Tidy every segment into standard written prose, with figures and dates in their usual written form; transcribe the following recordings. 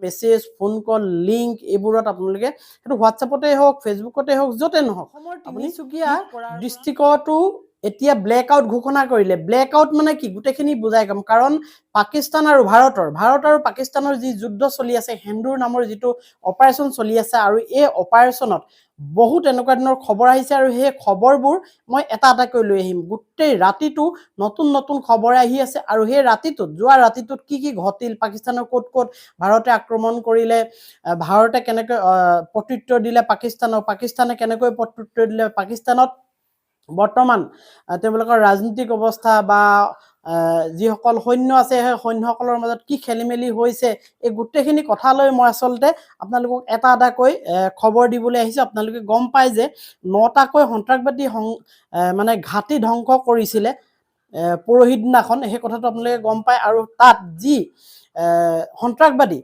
Message phone কল link এইবোৰত আপোনালোকে সেইটো হোৱাটছএপতে হওক ফেচবুকতে হওক য'তে নহওক তিনিচুকীয়া ডিষ্ট্ৰিক্টতো এতিয়া ব্লেক আউট ঘোষণা কৰিলে ব্লেক আউট মানে কি গোটেইখিনি বুজাই কম কাৰণ পাকিস্তান আৰু ভাৰত আৰু পাকিস্তানৰ যি যুদ্ধ চলি আছে হেন্দুৰ নামৰ যিটো অপাৰেশ্যন চলি আছে আৰু এই অপাৰেশ্যনত বহুত এনেকুৱা ধৰণৰ খবৰ আহিছে আৰু সেই খবৰবোৰ মই এটা এটাকৈ লৈ আহিম গোটেই ৰাতিটো নতুন নতুন খবৰ আহি আছে আৰু সেই ৰাতিটোত যোৱা ৰাতিটোত কি ঘটিল পাকিস্তানৰ ক'ত ক'ত ভাৰতে আক্ৰমণ কৰিলে ভাৰতে কেনেকৈ প্ৰত্যুত্তৰ দিলে পাকিস্তানে কেনেকৈ প্ৰত্যুত্তৰ দিলে পাকিস্তানত বৰ্তমান তেওঁলোকৰ ৰাজনৈতিক অৱস্থা বা যিসকল সৈন্য আছে সেই সৈন্যসকলৰ মাজত কি খেলিমেলি হৈছে এই গোটেইখিনি কথা লৈ মই আচলতে আপোনালোকক এটা এটাকৈ খবৰ দিবলৈ আহিছোঁ আপোনালোকে গম পায় যে 9টাকৈ সন্ত্ৰাসবাদী মানে ঘাটি ধ্বংস কৰিছিলে পৰহি দিনাখন সেই কথাটো আপোনালোকে গম পায় আৰু তাত যি সন্ত্ৰাসবাদী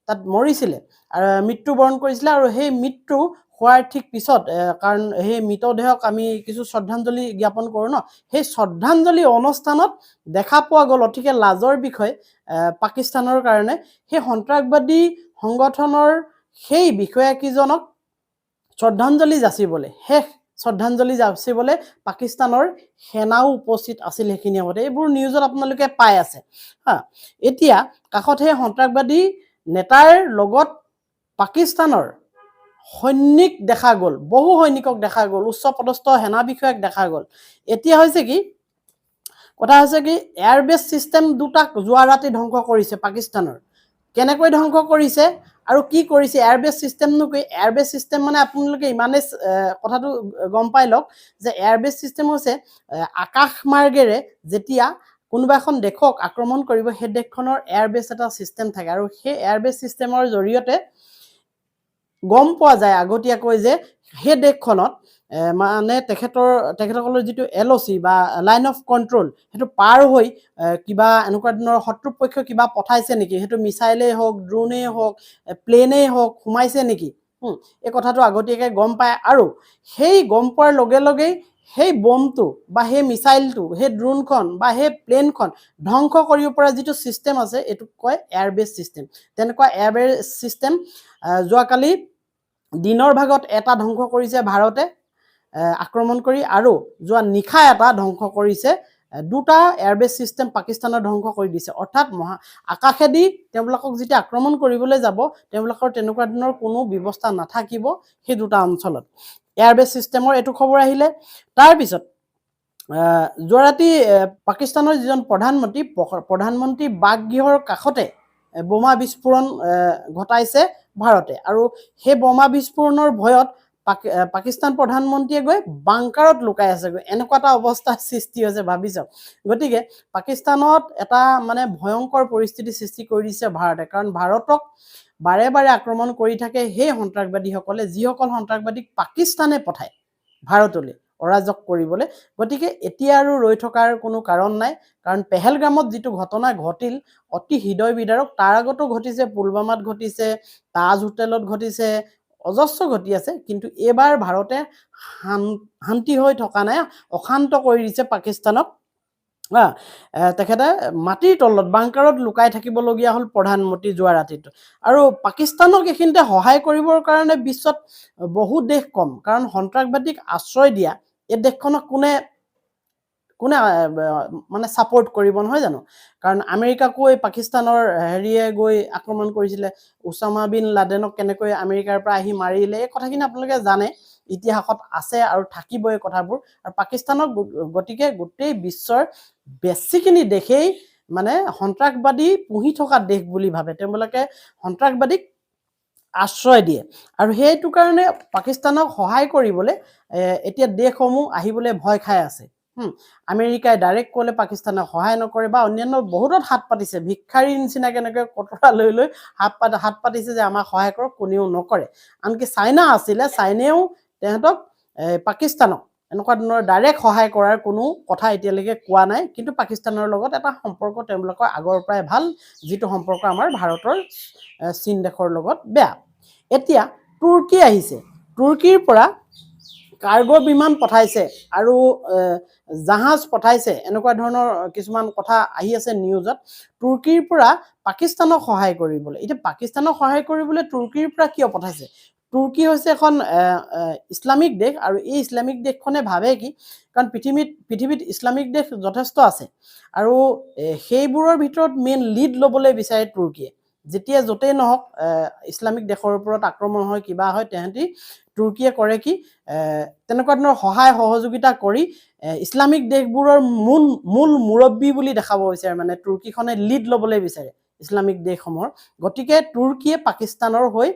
তাত মৰিছিলে আৰু মৃত্যুবৰণ কৰিছিলে আৰু সেই মৃত্যু হোৱাৰ ঠিক পিছত কাৰণ সেই মৃতদেহক আমি কিছু শ্ৰদ্ধাঞ্জলি জ্ঞাপন কৰোঁ ন সেই শ্ৰদ্ধাঞ্জলি অনুষ্ঠানত দেখা পোৱা গ'ল অতিকে লাজৰ বিষয় পাকিস্তানৰ কাৰণে সেই সন্ত্ৰাসবাদী সংগঠনৰ সেই বিষয়াকেইজনক শ্ৰদ্ধাঞ্জলি যাচিবলৈ শেষ শ্ৰদ্ধাঞ্জলি যাচিবলৈ পাকিস্তানৰ সেনাও উপস্থিত আছিল সেইখিনি সময়তে এইবোৰ নিউজত আপোনালোকে পাই আছে হা এতিয়া কাষত সেই সন্ত্ৰাসবাদী নেতাৰ লগত পাকিস্তানৰ সৈনিক দেখা গ'ল বহু সৈনিকক দেখা গ'ল উচ্চ পদস্থ সেনা বিষয়াক দেখা গ'ল এতিয়া হৈছে কি কথা হৈছে কি এয়াৰবেছ সিস্টেম দুটা যোৱা ৰাতি ধ্বংস কৰিছে পাকিস্তানৰ কেনেকৈ ধ্বংস কৰিছে আৰু কি কৰিছে এয়াৰবেছ সিস্টেমনো কি এয়াৰবেছ সিস্টেম মানে আপোনালোকে ইমানে কথাটো গম পাই লওক যে এয়াৰবেছ সিস্টেম হৈছে আকাশ মাৰ্গেৰে যেতিয়া কোনোবা এখন দেশক আক্ৰমণ কৰিব সেই দেশখনৰ এয়াৰবেছ এটা সিস্টেম থাকে আৰু সেই এয়াৰবেছ সিস্টেমৰ জৰিয়তে গম পোৱা যায় আগতীয়াকৈ যে সেই দেশখনত মানে তেখেতসকলৰ যিটো LOC বা লাইন অফ কণ্ট্ৰল সেইটো পাৰ হৈ কিবা এনেকুৱা ধৰণৰ শত্ৰুপক্ষ কিবা পঠাইছে নেকি সেইটো মিছাইলেই হওক ড্ৰোনেই হওক প্লেনেই হওক সোমাইছে নেকি এই কথাটো আগতীয়াকৈ গম পায় আৰু সেই গম পোৱাৰ লগে লগেই সেই বমটো বা সেই মিছাইলটো সেই ড্ৰোনখন বা সেই প্লেনখন ধ্বংস কৰিব পৰা যিটো সিস্টেম আছে এইটোক কয় এয়াৰবেছ সিস্টেম তেনেকুৱা এয়াৰবেছ সিস্টেম যোৱাকালি দিনৰ ভাগত এটা ধ্বংস কৰিছে ভাৰতে আক্ৰমণ কৰি আৰু যোৱা নিশা এটা ধ্বংস কৰিছে দুটা এয়াৰবেছ সিস্টেম পাকিস্তানৰ ধ্বংস কৰি দিছে অৰ্থাৎ আকাশেদি তেওঁলোকক যেতিয়া আক্ৰমণ কৰিবলৈ যাব তেওঁলোকৰ তেনেকুৱা ধৰণৰ কোনো ব্যৱস্থা নাথাকিব সেই দুটা অঞ্চলত এয়াৰবেছ সিস্টেমৰ এইটো খবৰ আহিলে তাৰ পিছত যোৱা ৰাতি পাকিস্তানৰ যিজন প্ৰধানমন্ত্ৰী বাসগৃহৰ কাষতে বোমা বিস্ফোৰণ ঘটাইছে ভাৰতে আৰু সেই বোমা বিস্ফোৰণৰ ভয়ত পাকিস্তান প্ৰধানমন্ত্ৰীয়ে গৈ বাংকাৰত লুকাই আছে এনেকুৱা এটা অৱস্থাৰ সৃষ্টি হৈছে ভাবি চাওক গতিকে পাকিস্তানত এটা মানে ভয়ংকৰ পৰিস্থিতি সৃষ্টি কৰি দিছে ভাৰতে কাৰণ ভাৰতক বাৰে বাৰে আক্ৰমণ কৰি থাকে সেই সন্ত্ৰাসবাদীসকলে যিসকল সন্ত্ৰাসবাদীক পাকিস্তানে পঠায় ভাৰতলৈ অৰাজক কৰিবলৈ গতিকে এতিয়া আৰু ৰৈ থকাৰ কোনো কাৰণ নাই কাৰণ পেহেলগামত যিটো ঘটনা ঘটিল অতি হৃদয় বিদাৰক তাৰ আগতো ঘটিছে পুলৱামাত ঘটিছে তাজ হোটেলত ঘটিছে অজস্ৰ ঘটি আছে কিন্তু এবাৰ ভাৰতে শান্তি হৈ থকা নাই অশান্ত কৰি দিছে পাকিস্তানক তেখেতে মাটিৰ তলত বাংকাৰত লুকাই থাকিবলগীয়া হ'ল প্ৰধানমন্ত্ৰী যোৱা ৰাতিটো আৰু পাকিস্তানক এইখিনিতে সহায় কৰিবৰ কাৰণে বিশ্বত বহু দেশ কম কাৰণ সন্ত্ৰাসবাদীক আশ্ৰয় দিয়া এই দেশখনক কোনে মানে সাপোৰ্ট কৰিব নহয় জানো কাৰণ আমেৰিকাকো পাকিস্তানৰ হেৰিয়ে গৈ আক্ৰমণ কৰিছিলে ওসামা বিন লাডেনক কেনেকৈ আমেৰিকাৰ পৰা আহি মাৰিলে এই কথাখিনি আপোনালোকে জানে ইতিহাসত আছে আৰু থাকিব এই কথাবোৰ আৰু পাকিস্তানক গতিকে গোটেই বিশ্বৰ বেছিখিনি দেশেই মানে সন্ত্ৰাসবাদী পুহি থকা দেশ বুলি ভাবে তেওঁলোকে সন্ত্ৰাসবাদীক আশ্ৰয় দিয়ে আৰু সেইটো কাৰণে পাকিস্তানক সহায় কৰিবলৈ এতিয়া দেশসমূহ আহিবলৈ ভয় খাই আছে আমেৰিকাই ডাইৰেক্ট ক'লে পাকিস্তানক সহায় নকৰে বা অন্যান্য বহুতত হাত পাতিছে ভিক্ষাৰীৰ নিচিনা কেনেকৈ কটৰা লৈ হাত পাতিছে যে আমাক সহায় কৰক কোনেও নকৰে আনকি চাইনা আছিলে চাইনাও তেহেঁতক পাকিস্তানক এনেকুৱা ধৰণৰ ডাইৰেক্ট সহায় কৰাৰ কোনো কথা এতিয়ালৈকে কোৱা নাই কিন্তু পাকিস্তানৰ লগত এটা সম্পৰ্ক তেওঁলোকৰ আগৰ পৰাই ভাল যিটো সম্পৰ্ক আমাৰ ভাৰতৰ চীন দেশৰ লগত বেয়া এতিয়া তুৰ্কী আহিছে তুৰ্কীৰ পৰা কাৰ্গো বিমান পঠাইছে আৰু জাহাজ পঠাইছে এনেকুৱা ধৰণৰ কিছুমান কথা আহি আছে নিউজত তুৰ্কীৰ পৰা পাকিস্তানক সহায় কৰিবলৈ এতিয়া পাকিস্তানক সহায় কৰিবলৈ তুৰ্কীৰ পৰা কিয় পঠাইছে তুৰ্কী হৈছে এখন ইছলামিক দেশ আৰু এই ইছলামিক দেশখনে ভাবে কি কাৰণ পৃথিৱীত ইছলামিক দেশ যথেষ্ট আছে আৰু সেইবোৰৰ ভিতৰত মেইন লিড ল'বলৈ বিচাৰে তুৰ্কীয়ে যেতিয়া য'তেই নহওক ইছলামিক দেশৰ ওপৰত আক্ৰমণ হয় কিবা হয় তেহেঁতি তুৰ্কীয়ে কৰে কি তেনেকুৱা ধৰণৰ সহায় সহযোগিতা কৰি ইছলামিক দেশবোৰৰ মূল মুৰব্বী বুলি দেখাব বিচাৰে মানে তুৰ্কীখনে লিড ল'বলৈ বিচাৰে ইছলামিক দেশসমূহৰ গতিকে তুৰ্কীয়ে পাকিস্তানৰ হৈ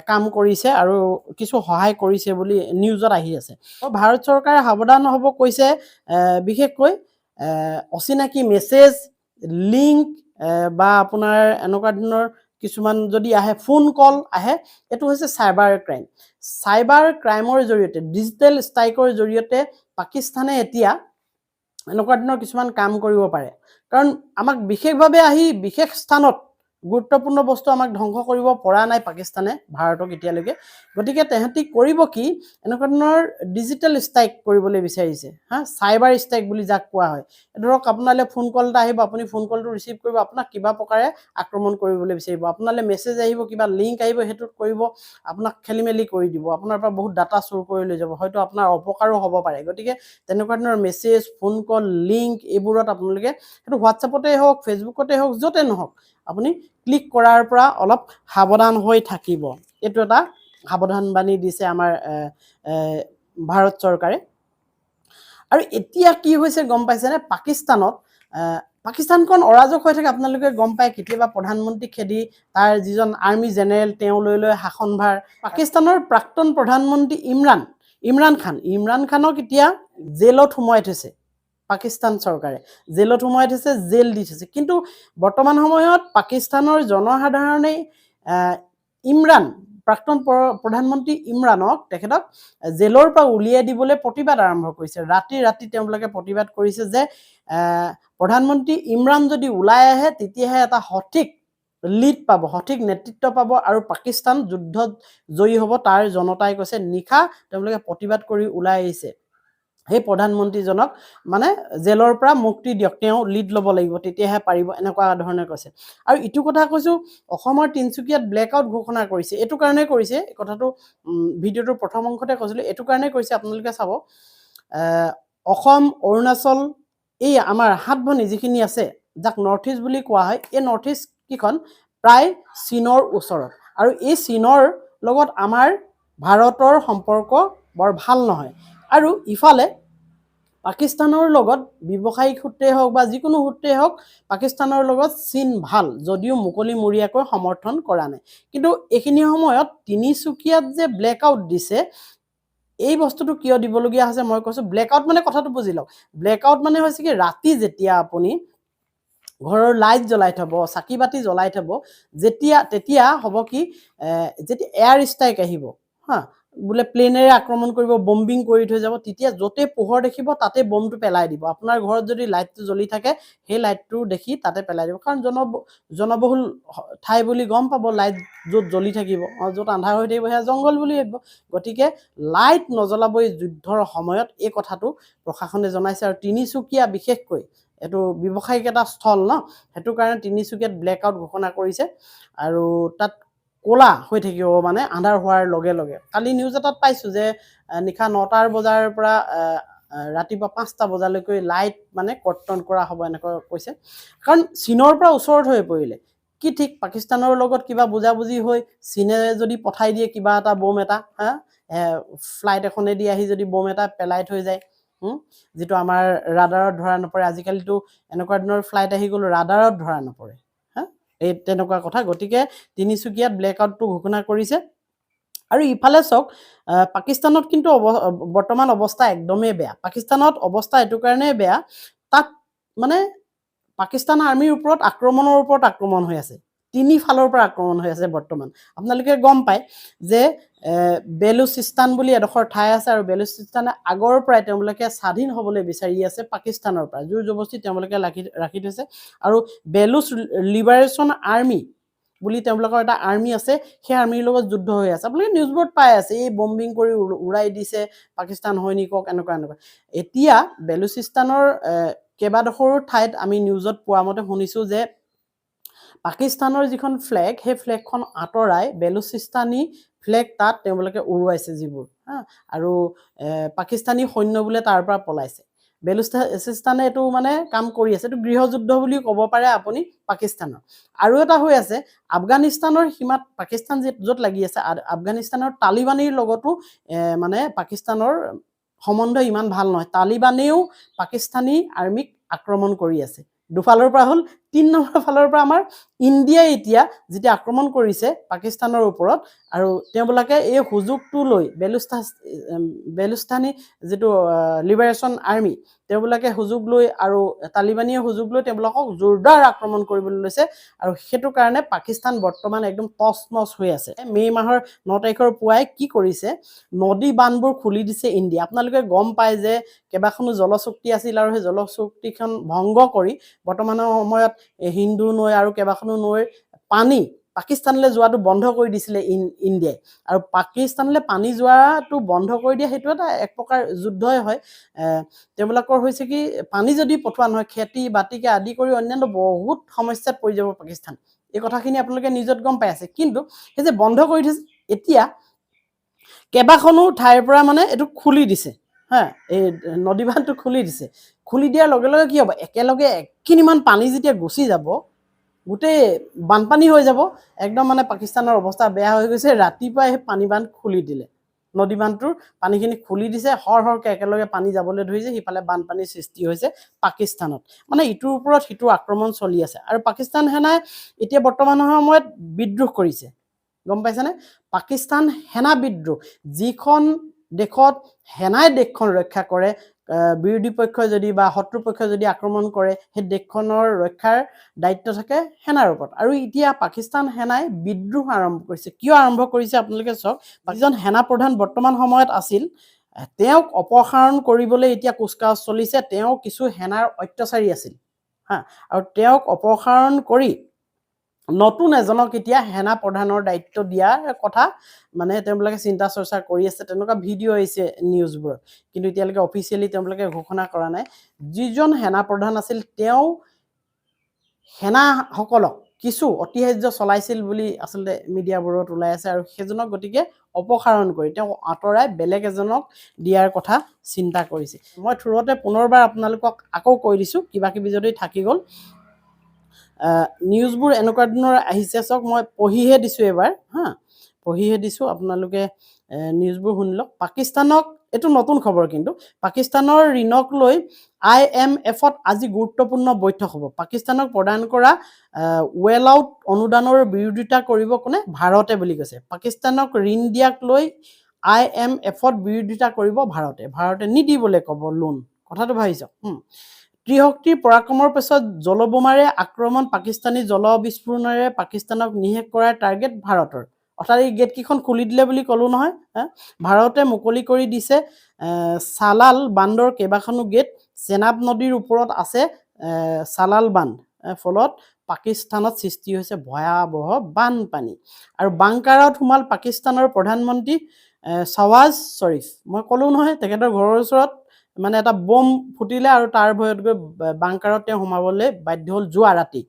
কাম কৰিছে আৰু কিছু সহায় কৰিছে বুলি নিউজত আহি আছে ভাৰত চৰকাৰে সাৱধান হ'ব কৈছে বিশেষকৈ অচিনাকি মেছেজ লিংক বা আপোনাৰ এনেকুৱা ধৰণৰ কিছুমান যদি আহে ফোন কল আহে এইটো হৈছে চাইবাৰ ক্ৰাইমৰ জৰিয়তে ডিজিটেল ষ্ট্ৰাইকৰ জৰিয়তে পাকিস্তানে এতিয়া এনেকুৱা ধৰণৰ কিছুমান কাম কৰিব পাৰে কাৰণ আমাক বিশেষভাৱে আহি বিশেষ স্থানত গুৰুত্বপূৰ্ণ বস্তু আমাক ধ্বংস কৰিব পৰা নাই পাকিস্তানে ভাৰতক এতিয়ালৈকে গতিকে তেহেঁতি কৰিব কি এনেকুৱা ধৰণৰ ডিজিটেল ষ্ট্ৰাইক কৰিবলৈ বিচাৰিছে হা চাইবাৰ ষ্ট্ৰাইক বুলি যাক কোৱা হয় ধৰক আপোনালৈ ফোন কল এটা আহিব আপুনি ফোন কলটো ৰিচিভ কৰিব আপোনাক কিবা প্ৰকাৰে আক্ৰমণ কৰিবলৈ বিচাৰিব আপোনালৈ মেছেজ আহিব কিবা লিংক আহিব সেইটোত কৰিব আপোনাক খেলি মেলি কৰি দিব আপোনাৰ পৰা বহুত ডাটা চুৰ কৰি লৈ যাব হয়তো আপোনাৰ অপকাৰো হ'ব পাৰে গতিকে তেনেকুৱা ধৰণৰ মেছেজ ফোন কল লিংক এইবোৰত আপোনালোকে সেইটো হোৱাটছএপতে হওক ফেচবুকতে হওক য'তে নহওক আপুনি ক্লিক কৰাৰ পৰা অলপ সাৱধান হৈ থাকিব এইটো এটা সাৱধানবাণী দিছে আমাৰ ভাৰত চৰকাৰে আৰু এতিয়া কি হৈছে গম পাইছেনে পাকিস্তানখন অৰাজক হৈ থাকে আপোনালোকে গম পায় কেতিয়াবা প্ৰধানমন্ত্ৰী খেদি তাৰ যিজন আৰ্মি জেনেৰেল তেওঁ লৈ শাসনভাৰ পাকিস্তানৰ প্ৰাক্তন প্ৰধানমন্ত্ৰী ইমৰান খানক এতিয়া জেলত সোমোৱাই থৈছে পাকিস্তান চৰকাৰে জেলত সোমোৱাই থৈছে জেল দি থৈছে কিন্তু বৰ্তমান সময়ত পাকিস্তানৰ জনসাধাৰণে প্ৰাক্তন প্ৰধানমন্ত্ৰী ইমৰানক তেখেতক জেলৰ পৰা উলিয়াই দিবলৈ প্ৰতিবাদ আৰম্ভ কৰিছে ৰাতি তেওঁলোকে প্ৰতিবাদ কৰিছে যে প্ৰধানমন্ত্ৰী ইমৰান যদি ওলাই আহে তেতিয়াহে এটা সঠিক লিড পাব সঠিক নেতৃত্ব পাব আৰু পাকিস্তান যুদ্ধত জয়ী হ'ব তাৰ জনতাই কৈছে নিশা তেওঁলোকে প্ৰতিবাদ কৰি ওলাই আহিছে সেই প্ৰধানমন্ত্ৰীজনক মানে জেলৰ পৰা মুক্তি দিয়ক তেওঁ লিড ল'ব লাগিব তেতিয়াহে পাৰিব এনেকুৱা ধৰণে কৈছে আৰু ইটো কথা কৈছো অসমৰ তিনচুকীয়াত ব্লেকআউট ঘোষণা কৰিছে এইটো কাৰণে কৰিছে এই কথাটো ভিডিঅ'টোৰ প্ৰথম অংশতে কৈছিলো এইটো কাৰণে কৰিছে আপোনালোকে চাব অসম অৰুণাচল এই আমাৰ হাত ভনী যিখিনি আছে যাক নৰ্থ ইষ্ট বুলি কোৱা হয় এই নৰ্থ ইষ্ট কিখন প্ৰায় চীনৰ ওচৰত আৰু এই চীনৰ লগত আমাৰ ভাৰতৰ সম্পৰ্ক বৰ ভাল নহয় আৰু ইফালে পাকিস্তানৰ লগত ব্যৱসায়িক সূত্ৰে হওক বা যিকোনো সূত্ৰে হওক পাকিস্তানৰ লগত চীন ভাল যদিও মুকলিমূৰীয়াকৈ সমৰ্থন কৰা নাই কিন্তু এইখিনি সময়ত তিনিচুকীয়াত যে ব্লেকআউট দিছে এই বস্তুটো কিয় দিবলগীয়া হৈছে মই কৈছো ব্লেকআউট মানে কথাটো বুজি লওক ব্লেকআউট মানে হৈছে কি ৰাতি যেতিয়া আপুনি ঘৰৰ লাইট জ্বলাই থব চাকি বাতি জ্বলাই থব তেতিয়া হ'ব কি যেতিয়া এয়াৰ ষ্ট্ৰাইক আহিব হা বোলে প্লেনেৰে আক্ৰমণ কৰিব বম্বিং কৰি থৈ যাব তেতিয়া য'তে পোহৰ দেখিব তাতে বমটো পেলাই দিব আপোনাৰ ঘৰত যদি লাইটটো জ্বলি থাকে সেই লাইটটো দেখি তাতে পেলাই দিব কাৰণ জনবহুল ঠাই বুলি গম পাব লাইট য'ত জ্বলি থাকিব য'ত আন্ধাৰ হৈ থাকিব সেয়া জংঘল বুলি ভাবিব গতিকে লাইট নজ্বলাবই যুদ্ধৰ সময়ত এই কথাটো প্ৰশাসনে জনাইছে আৰু তিনিচুকীয়া বিশেষকৈ এইটো ব্যৱসায়িক এটা স্থল ন সেইটো কাৰণে তিনিচুকীয়াত ব্লেকআউট ঘোষণা কৰিছে আৰু তাত কোলা হৈ থাকিব মানে আন্ধাৰ হোৱাৰ লগে লগে কালি নিউজ এটাত পাইছো যে নিশা 9টাৰ বজাৰ পৰা ৰাতিপুৱা 5টা বজালৈকে লাইট মানে কৰ্তন কৰা হ'ব এনেকৈ কৈছে কাৰণ চীনৰ পৰা ওচৰত হৈ পৰিলে কি ঠিক পাকিস্তানৰ লগত কিবা বুজাবুজি হৈ চীনে যদি পঠাই দিয়ে কিবা এটা বম এটা ফ্লাইট এখনেদি আহি যদি বম এটা পেলাই থৈ যায় যেটো আমাৰ ৰাডাৰত ধৰা নপৰে আজিকালিতো এনেকুৱা ধৰণৰ ফ্লাইট আহি গ'ল ৰাডাৰত ধৰা নপৰে এই তেনেকুৱা কথা গতিকে তিনিচুকীয়াত ব্লেকআউটটো ঘোষণা কৰিছে আৰু ইফালে চাওক পাকিস্তানত কিন্তু বৰ্তমান অৱস্থা একদমেই বেয়া পাকিস্তানত অৱস্থা এটো কাৰণে বেয়া তাত মানে পাকিস্তান আৰ্মিৰ ওপৰত আক্ৰমণ হৈ আছে তিনি ফালৰ পৰা আক্ৰমণ হৈ আছে বৰ্তমান আপোনালোকে গম পায় যে বেলুচিস্তান বুলি এডোখৰ ঠাই আছে আৰু বেলুচিস্তানে আগৰ পৰাই তেওঁলোকে স্বাধীন হ'বলৈ বিচাৰি আছে পাকিস্তানৰ পৰা জোৰ জবস্তি তেওঁলোকে ৰাখি থৈছে আৰু বেলুচ লিবাৰেশ্যন আৰ্মি বুলি তেওঁলোকৰ এটা আৰ্মি আছে, সেই আৰ্মিৰ লগত যুদ্ধ হৈ আছে। আপোনালোকে নিউজবোৰত পাই আছে, এই বম্বিং কৰি উৰাই দিছে পাকিস্তান সৈনিকক, এনেকুৱা এনেকুৱা। এতিয়া বেলুচিস্তানৰ কেইবাডোখৰো ঠাইত আমি নিউজত পোৱা মতে শুনিছোঁ যে পাকিস্তানৰ যিখন ফ্লেগ, সেই ফ্লেগখন আঁতৰাই বেলুচিস্তানী ফ্লেগ তাত তেওঁলোকে উৰুৱাইছে যিবোৰ, আৰু পাকিস্তানী সৈন্য বোলে তাৰ পৰা পলাইছে। বেলুচিস্তানে এইটো মানে কাম কৰি আছে, এইটো গৃহযুদ্ধ বুলি ক'ব পাৰে আপুনি পাকিস্তানৰ। আৰু এটা হৈ আছে আফগানিস্তানৰ সীমাত, পাকিস্তান য'ত লাগি আছে, আফগানিস্তানৰ তালিবানীৰ লগতো মানে পাকিস্তানৰ সম্বন্ধ ইমান ভাল নহয়। তালিবানেও পাকিস্তানী আৰ্মিক আক্ৰমণ কৰি আছে। দুফালৰ পৰা হ'ল। 3 নম্বৰ ফালৰ পৰা আমাৰ ইণ্ডিয়াই এতিয়া যেতিয়া আক্ৰমণ কৰিছে পাকিস্তানৰ ওপৰত, আৰু তেওঁলোকে এই সুযোগটো লৈ বেলুস্তানী যিটো লিবাৰেশ্যন আৰ্মি, তেওঁলোকে সুযোগ লৈ আৰু তালিবানীয়ে সুযোগ লৈ তেওঁলোকক জোৰদাৰ আক্ৰমণ কৰিবলৈ লৈছে। আৰু সেইটো কাৰণে পাকিস্তান বৰ্তমান একদম টচ নচ হৈ আছে। মে' মাহৰ 9 তাৰিখৰ পুৱাই কি কৰিছে, নদী বান্ধবোৰ খুলি দিছে ইণ্ডিয়া। আপোনালোকে গম পায় যে কেইবাখনো জলচুক্তি আছিল, আৰু সেই জলচুক্তিখন ভংগ কৰি বৰ্তমানৰ সময়ত হিন্দু নৈ আৰু কেইবাখনো নৈৰ পানী পাকিস্তানলৈ যোৱাটো বন্ধ কৰি দিছিলে ইণ্ডিয়াই। আৰু পাকিস্তানলৈ পানী যোৱাটো বন্ধ কৰি দিয়া সেইটো এটা এক প্ৰকাৰ যুদ্ধই হয়। তেওঁলোকৰ হৈছে কি, পানী যদি পঠোৱা নহয়, খেতি বাতিকে আদি কৰি অন্যান্য বহুত সমস্যাত পৰি যাব পাকিস্তান। এই কথাখিনি আপোনালোকে নিউজত গম পাই আছে। কিন্তু সেই যে বন্ধ কৰি থৈছে, এতিয়া কেইবাখনো ঠাইৰ পৰা মানে এইটো খুলি দিছে, এই নদী বান্ধটো খুলি দিছে। খুলি দিয়াৰ লগে লগে কি হ'ব, একেলগে এখিনিমান পানী যেতিয়া গুচি যাব, গোটেই বানপানী হৈ যাব। একদম মানে পাকিস্তানৰ অৱস্থা বেয়া হৈ গৈছে। ৰাতিপুৱাই সেই পানী বান্ধ খুলি দিলে, নদী বান্ধটোৰ পানীখিনি খুলি দিছে, সৰহকৈ একেলগে পানী যাবলৈ ধৰিছে। সিফালে বানপানীৰ সৃষ্টি হৈছে পাকিস্তানত। মানে ইটোৰ ওপৰত সিটো আক্ৰমণ চলি আছে। আৰু পাকিস্তান সেনাই এতিয়া বৰ্তমানৰ সময়ত বিদ্ৰোহ কৰিছে, গম পাইছেনে? পাকিস্তান সেনা বিদ্ৰোহ, যিখন দেশত সেনাই দেশখন ৰক্ষা কৰে, বিৰোধী পক্ষই যদি বা শত্ৰুপক্ষই যদি আক্ৰমণ কৰে, সেই দেশখনৰ ৰক্ষাৰ দায়িত্ব থাকে সেনাৰ ওপৰত। আৰু এতিয়া পাকিস্তান সেনাই বিদ্ৰোহ আৰম্ভ কৰিছে। কিয় আৰম্ভ কৰিছে আপোনালোকে চাওক। যিজন সেনা প্ৰধান বৰ্তমান সময়ত আছিল, তেওঁক অপসাৰণ কৰিবলৈ এতিয়া কুচকাৱাজ চলিছে। তেওঁ কিছু সেনাৰ অত্যাচাৰী আছিল, আৰু তেওঁক অপসাৰণ কৰি নতুন এজনক এতিয়া সেনা প্ৰধানৰ দায়িত্ব দিয়াৰ কথা মানে তেওঁলোকে চিন্তা চৰ্চা কৰি আছে। তেনেকুৱা ভিডিঅ' আহিছে নিউজবোৰত, কিন্তু এতিয়ালৈকে অফিচিয়েলি তেওঁলোকে ঘোষণা কৰা নাই। যিজন সেনা প্ৰধান আছিল, তেওঁ সেনাসকলক কিছু অতিহাৰ্য চলাইছিল বুলি আচলতে মিডিয়াবোৰত ওলাই আছে। আৰু সেইজনক গতিকে অপসাৰণ কৰি তেওঁ আঁতৰাই বেলেগ এজনক দিয়াৰ কথা চিন্তা কৰিছে। মই থোৰতে পুনৰবাৰ আপোনালোকক আকৌ কৈ দিছোঁ, কিবা কিবি যদি থাকি গ'ল। নিউজবোৰ এনেকুৱা ধৰণৰ আহিছে, চাওক মই পঢ়িহে দিছোঁ এবাৰ, পঢ়িহে দিছোঁ, আপোনালোকে নিউজবোৰ শুনি লওক। পাকিস্তানক, এইটো নতুন খবৰ কিন্তু, পাকিস্তানৰ ঋণক লৈ IMFত আজি গুৰুত্বপূৰ্ণ বৈঠক হ'ব। পাকিস্তানক প্ৰদান কৰা ৱেল আউট অনুদানৰ বিৰোধিতা কৰিব কোনে? ভাৰতে বুলি কৈছে। পাকিস্তানক ঋণ দিয়াক লৈ IMFত বিৰোধিতা কৰিব ভাৰতে। ভাৰতে নিদিবলৈ ক'ব লোন। কথাটো ভাবি চাওক। ত্ৰিশক্তিৰ পৰাক্ৰমৰ পিছত জলবোমাৰে আক্ৰমণ, পাকিস্তানী জল বিস্ফোৰণেৰে পাকিস্তানক নিশেষ কৰাৰ টাৰ্গেট ভাৰতৰ। অৰ্থাৎ এই গেটকেইখন খুলি দিলে বুলি ক'লোঁ নহয়। ভাৰতে মুকলি কৰি দিছে চালাল বান্ধৰ কেইবাখনো গেট। চেনাব নদীৰ ওপৰত আছে চালাল বান্ধ, ফলত পাকিস্তানত সৃষ্টি হৈছে ভয়াৱহ বানপানী। আৰু বাংকাৰত সোমাল পাকিস্তানৰ প্ৰধানমন্ত্ৰী শ্বাহবাজ শ্বৰীফ। মই ক'লোঁ নহয়, তেখেতৰ ঘৰৰ ওচৰত মানে এটা বম ফুটিলে, আৰু তাৰ ভয়ত গৈ বাংকাৰত তেওঁ সোমাবলৈ বাধ্য হ'ল যোৱা ৰাতি।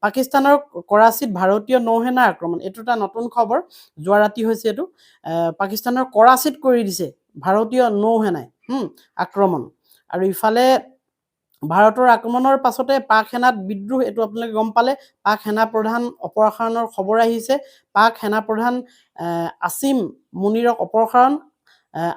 পাকিস্তানৰ কৰাচীত ভাৰতীয় নৌসেনাৰ আক্ৰমণ, এইটো এটা নতুন খবৰ। যোৱা ৰাতি হৈছে এইটো। পাকিস্তানৰ কৰাচীত কৰি দিছে ভাৰতীয় নৌসেনাই আক্ৰমণ। আৰু ইফালে ভাৰতৰ আক্ৰমণৰ পাছতে পাক সেনাত বিদ্ৰোহ, এইটো আপোনালোকে গম পালে। পাক সেনা প্ৰধান অপসাৰণৰ খবৰ আহিছে। পাক সেনা প্ৰধান আসিম মুনিৰক অপসাৰণ।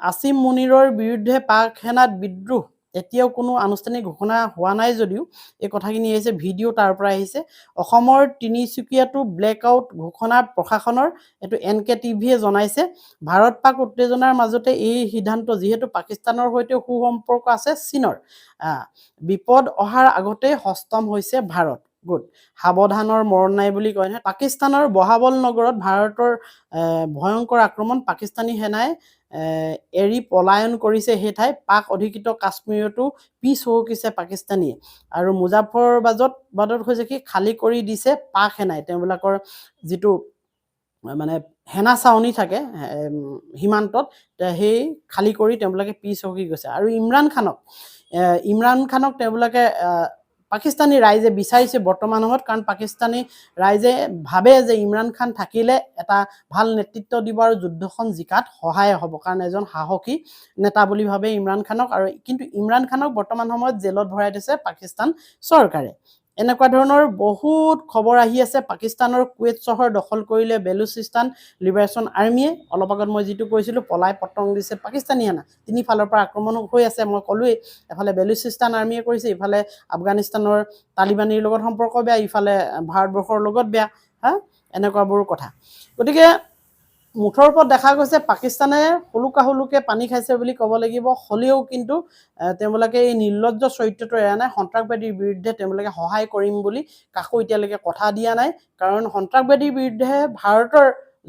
আসিম মুনিৰৰ বিৰুদ্ধে পাক সেনাত বিদ্ৰোহ। এতিয়াও কোনো আনুষ্ঠানিক ঘোষণা হোৱা নাই যদিও এই কথাখিনি আহিছে, ভিডিঅ' তাৰ পৰা আহিছে। অসমৰ তিনিচুকীয়াতো ব্লেক আউট ঘোষণা প্ৰশাসনৰ, এইটো NK TVয়ে জনাইছে। ভাৰত পাক উত্তেজনাৰ মাজতে এই সিদ্ধান্ত, যিহেতু পাকিস্তানৰ সৈতে সুসম্পৰ্ক আছে চীনৰ। বিপদ অহাৰ আগতে হস্তম হৈছে ভাৰত। গুড সাৱধানৰ মৰণ নাই বুলি কয় নহয় পাকিস্তানৰ বহাবল নগৰত ভাৰতৰ ভয়ংকৰ আক্ৰমণ পাকিস্তানী সেনাই এৰি পলায়ন কৰিছে সেই ঠাই পাক অধিকৃত কাশ্মীৰতো পিছ হুকিছে পাকিস্তানীয়ে আৰু মুজাফৰবাদত হৈছে কি খালী কৰি দিছে পাক সেনাই তেওঁবিলাকৰ যিটো মানে সেনা চাউনি থাকে সীমান্তত সেই খালী কৰি তেওঁবিলাকে পিছ হুকি গৈছে আৰু ইমৰান খানক তেওঁবিলাকে পাকিস্তানী ৰাইজে বিচাৰিছে বৰ্তমান সময়ত কাৰণ পাকিস্তানী ৰাইজে ভাবে যে ইমৰান খান থাকিলে এটা ভাল নেতৃত্ব দিব আৰু যুদ্ধখন জিকাত সহায় হ'ব কাৰণ এজন সাহসী নেতা বুলি ভাবে ইমৰান খানক আৰু কিন্তু ইমৰান খানক বৰ্তমান সময়ত জেলত ভৰাই দিছে পাকিস্তান চৰকাৰে এনেকুৱা ধৰণৰ বহুত খবৰ আহি আছে পাকিস্তানৰ কুৱেট চহৰ দখল কৰিলে বেলুচিস্তান লিবাৰেশ্যন আৰ্মিয়ে অলপ আগত মই যিটো কৈছিলোঁ পলাই পতং দিছে পাকিস্তানী সেনা তিনি ফালৰ পৰা আক্ৰমণ হৈ আছে মই ক'লোৱেই এফালে বেলুচিস্তান আৰ্মিয়ে কৰিছে ইফালে আফগানিস্তানৰ তালিবানীৰ লগত সম্পৰ্ক বেয়া ইফালে ভাৰতবৰ্ষৰ লগত বেয়া হা এনেকুৱাবোৰ কথা গতিকে মুঠৰ ওপৰত দেখা গৈছে পাকিস্তানে হুলুকে পানী খাইছে বুলি ক'ব লাগিব হলেও কিন্তু তেওঁলোকে এই নিৰ্লজ্জ চৰিত্ৰটো এৰা নাই সন্ত্ৰাসবাদীৰ বিৰুদ্ধে তেওঁলোকে সহায় কৰিম বুলি কাকো এতিয়ালৈকে কথা দিয়া নাই কাৰণ সন্ত্ৰাসবাদীৰ বিৰুদ্ধে ভাৰতৰ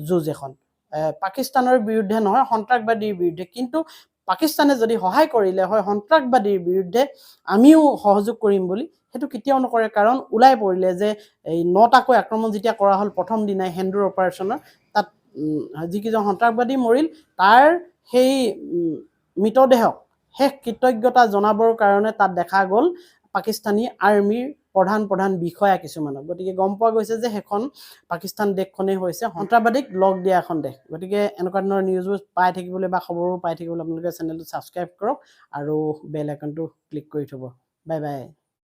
যুঁজ এখন পাকিস্তানৰ বিৰুদ্ধে নহয় সন্ত্ৰাসবাদীৰ বিৰুদ্ধে কিন্তু পাকিস্তানে যদি সহায় কৰিলে হয় সন্ত্ৰাসবাদীৰ বিৰুদ্ধে আমিও সহযোগ কৰিম বুলি সেইটো কেতিয়াও নকৰে কাৰণ ওলাই পৰিলে যে এই 9টাকৈ আক্ৰমণ যেতিয়া কৰা হ'ল প্ৰথম দিনাই হেন্দুৰ অপাৰেশ্যনৰ তাত যিকেইজন সন্ত্ৰাসবাদী মৰিল তাৰ সেই মৃতদেহক শেষ কৃতজ্ঞতা জনাবৰ কাৰণে তাত দেখা গ'ল পাকিস্তানী আৰ্মিৰ প্ৰধান বিষয়া কিছুমানক গতিকে গম পোৱা গৈছে যে সেইখন পাকিস্তান দেশখনেই হৈছে সন্ত্ৰাসবাদীক লগ দিয়া এখন দেশ গতিকে এনেকুৱা ধৰণৰ নিউজবোৰ পাই থাকিবলৈ বা খবৰবোৰ পাই থাকিবলৈ আপোনালোকে চেনেলটো ছাবস্ক্ৰাইব কৰক আৰু বেল আইকনটো ক্লিক কৰি থ'ব বাই বাই